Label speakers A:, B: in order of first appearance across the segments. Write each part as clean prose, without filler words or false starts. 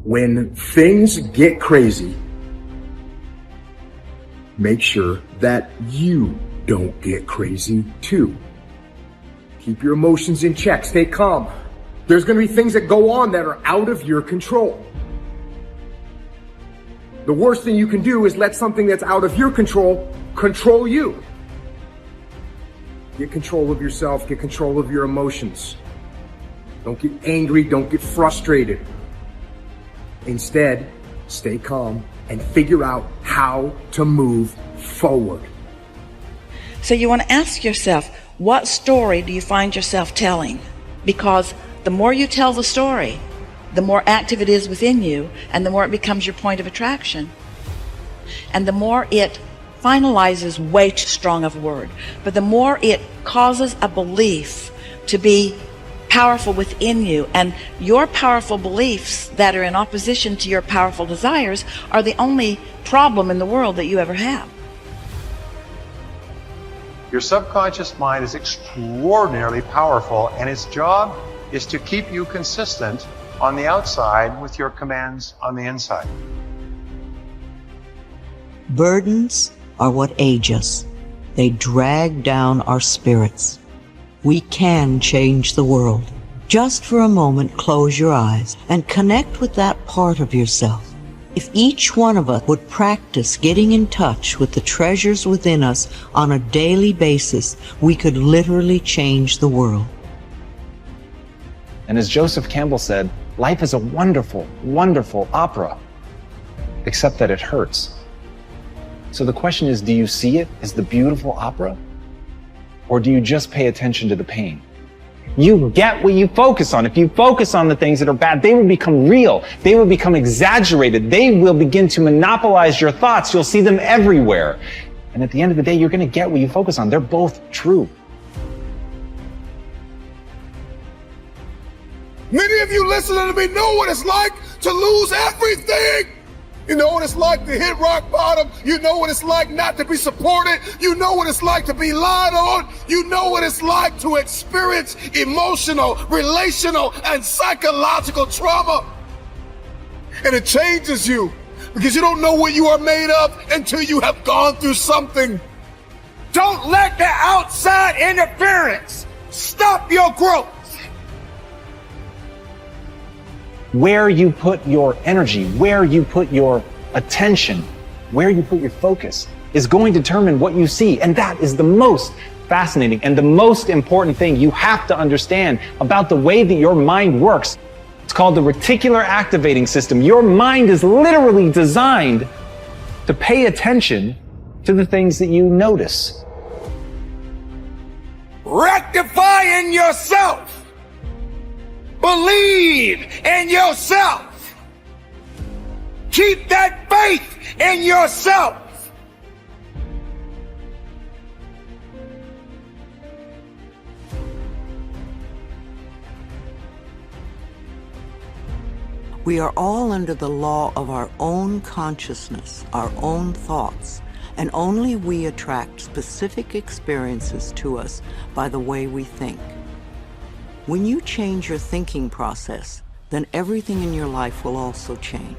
A: When things get crazy, make sure that you don't get crazy too. Keep your emotions in check. Stay calm. There's going to be things that go on that are out of your control. The worst thing you can do is let something that's out of your control control you. Get control of yourself. Get control of your emotions. Don't get angry. Don't get frustrated. Instead, stay calm and figure out how to move forward.
B: So you want to ask yourself, what story do you find yourself telling? Because the more you tell the story, the more active it is within you, and the more it becomes your point of attraction. And the more it finalizes, way too strong of a word, but the more it causes a belief to be powerful within you, and your powerful beliefs that are in opposition to your powerful desires are the only problem in the world that you ever have.
C: Your subconscious mind is extraordinarily powerful, and its job is to keep you consistent on the outside with your commands on the inside.
D: Burdens are what age us. They drag down our spirits. We can change the world. Just for a moment, close your eyes and connect with that part of yourself. If each one of us would practice getting in touch with the treasures within us on a daily basis, we could literally change the world.
E: And as Joseph Campbell said, life is a wonderful, wonderful opera, except that it hurts. So the question is, do you see it as the beautiful opera? Or do you just pay attention to the pain? You get what you focus on. If you focus on the things that are bad, they will become real. They will become exaggerated. They will begin to monopolize your thoughts. You'll see them everywhere. And at the end of the day, you're going to get what you focus on. They're both true.
F: Many of you listening to me know what it's like to lose everything. You know what it's like to hit rock bottom. You know what it's like not to be supported. You know what it's like to be lied on. You know what it's like to experience emotional, relational, and psychological trauma. And it changes you because you don't know what you are made of until you have gone through something. Don't let the outside interference stop your growth.
E: Where you put your energy, where you put your attention, where you put your focus is going to determine what you see. And that is the most fascinating and the most important thing you have to understand about the way that your mind works. It's called the reticular activating system. Your mind is literally designed to pay attention to the things that you notice.
F: Rectify in yourself. Believe in yourself. Keep that faith in yourself.
D: We are all under the law of our own consciousness, our own thoughts, and only we attract specific experiences to us by the way we think. When you change your thinking process, then everything in your life will also change.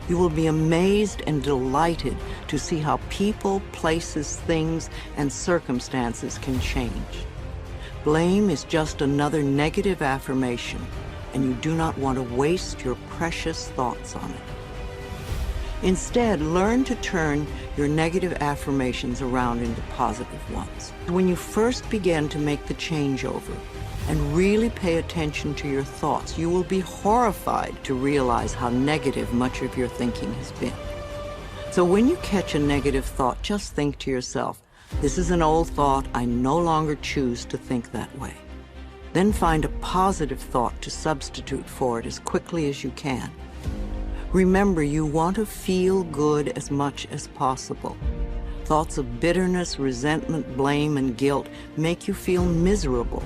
D: You will be amazed and delighted to see how people, places, things, and circumstances can change. Blame is just another negative affirmation, and you do not want to waste your precious thoughts on it. Instead, learn to turn your negative affirmations around into positive ones. When you first begin to make the changeover, and really pay attention to your thoughts, you will be horrified to realize how negative much of your thinking has been. So when you catch a negative thought, just think to yourself, this is an old thought, I no longer choose to think that way. Then find a positive thought to substitute for it as quickly as you can. Remember, you want to feel good as much as possible. Thoughts of bitterness, resentment, blame, and guilt make you feel miserable.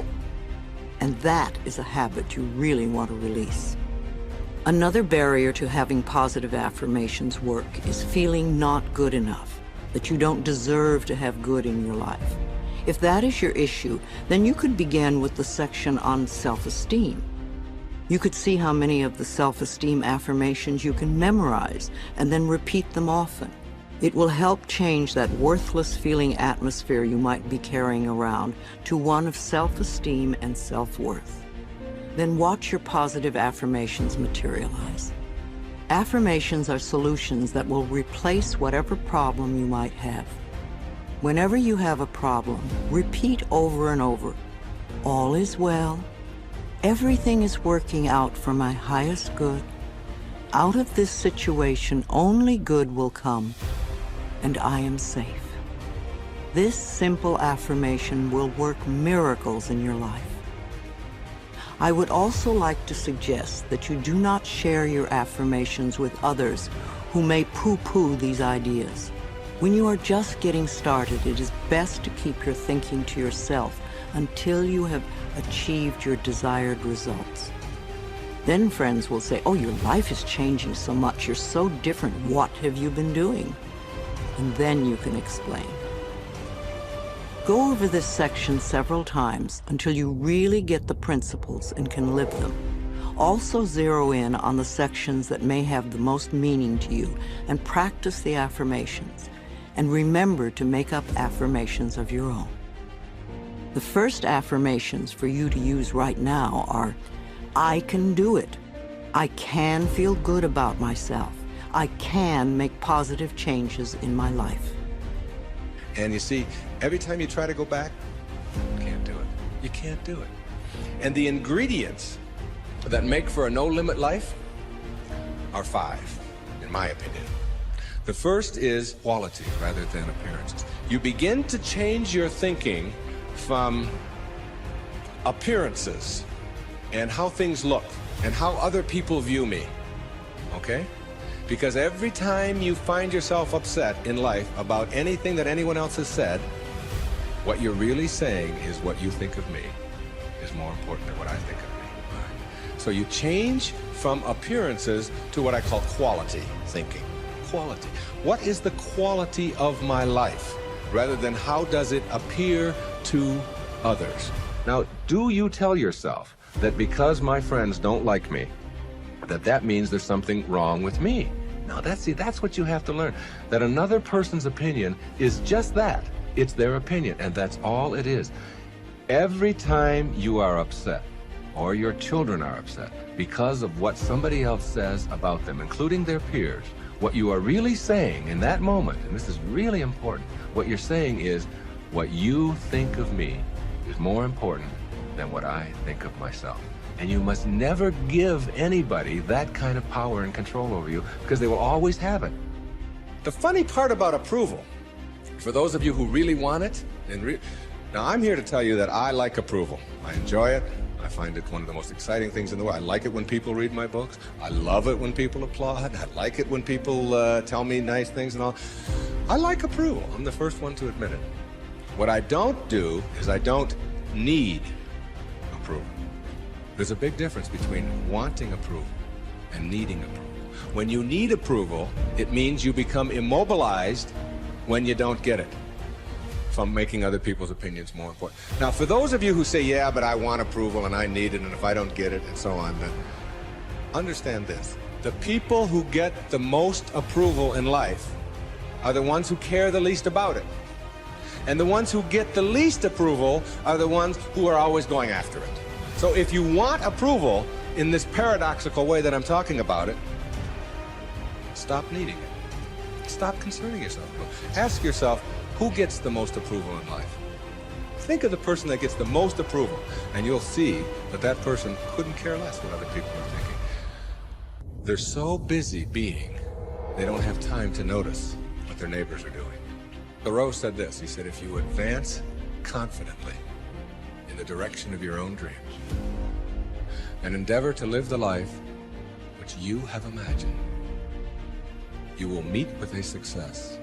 D: And that is a habit you really want to release. Another barrier to having positive affirmations work is feeling not good enough, that you don't deserve to have good in your life. If that is your issue, then you could begin with the section on self-esteem. You could see how many of the self-esteem affirmations you can memorize and then repeat them often. It will help change that worthless feeling atmosphere you might be carrying around to one of self-esteem and self-worth. Then watch your positive affirmations materialize. Affirmations are solutions that will replace whatever problem you might have. Whenever you have a problem, repeat over and over, "All is well. Everything is working out for my highest good. Out of this situation, only good will come, and I am safe." This simple affirmation will work miracles in your life. I would also like to suggest that you do not share your affirmations with others who may poo-poo these ideas. When you are just getting started, it is best to keep your thinking to yourself until you have achieved your desired results. Then friends will say, "Oh, your life is changing so much. You're so different. What have you been doing?" And then you can explain. Go over this section several times until you really get the principles and can live them. Also zero in on the sections that may have the most meaning to you and practice the affirmations. And remember to make up affirmations of your own. The first affirmations for you to use right now are, "I can do it. I can feel good about myself. I can make positive changes in my life."
G: And you see, every time you try to go back, you can't do it. You can't do it. And the ingredients that make for a no-limit life are 5, in my opinion. The first is quality rather than appearances. You begin to change your thinking from appearances and how things look and how other people view me, okay? Because every time you find yourself upset in life about anything that anyone else has said, what you're really saying is what you think of me is more important than what I think of me. So you change from appearances to what I call quality thinking. Quality. What is the quality of my life? Rather than how does it appear to others? Now, do you tell yourself that because my friends don't like me, that means there's something wrong with me? Now, that's what you have to learn. That another person's opinion is just that. It's their opinion, and that's all it is. Every time you are upset, or your children are upset, because of what somebody else says about them, including their peers, what you are really saying in that moment, and this is really important, what you're saying is, what you think of me is more important than what I think of myself. And you must never give anybody that kind of power and control over you, because they will always have it. The funny part about approval, for those of you who really want it, now I'm here to tell you that I like approval. I enjoy it. I find it one of the most exciting things in the world. I like it when people read my books. I love it when people applaud. I like it when people tell me nice things and all. I like approval. I'm the first one to admit it. What I don't do is I don't need approval. There's a big difference between wanting approval and needing approval. When you need approval, it means you become immobilized when you don't get it, from making other people's opinions more important. Now, for those of you who say, yeah, but I want approval and I need it, and if I don't get it, and so on, understand this. The people who get the most approval in life are the ones who care the least about it. And the ones who get the least approval are the ones who are always going after it. So if you want approval in this paradoxical way that I'm talking about it, stop needing it. Stop concerning yourself. Ask yourself, who gets the most approval in life? Think of the person that gets the most approval, and you'll see that that person couldn't care less what other people are thinking. They're so busy being, they don't have time to notice what their neighbors are doing. Thoreau said this, he said, if you advance confidently in the direction of your own dreams and endeavor to live the life which you have imagined, you will meet with a success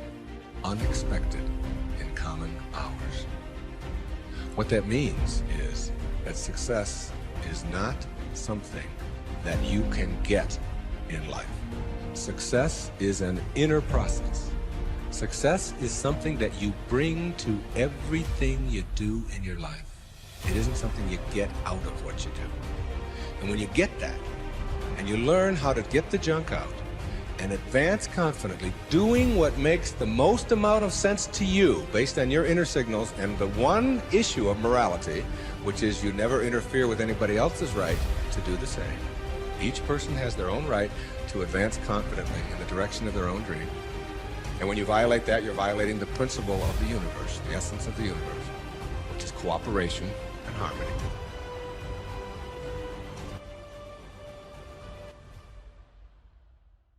G: unexpected in common hours. What that means is that success is not something that you can get in life. Success is an inner process. Success is something that you bring to everything you do in your life. It isn't something you get out of what you do. And when you get that, and you learn how to get the junk out and advance confidently, doing what makes the most amount of sense to you based on your inner signals and the one issue of morality, which is you never interfere with anybody else's right to do the same. Each person has their own right to advance confidently in the direction of their own dream. And when you violate that, you're violating the principle of the universe, the essence of the universe, which is cooperation and harmony.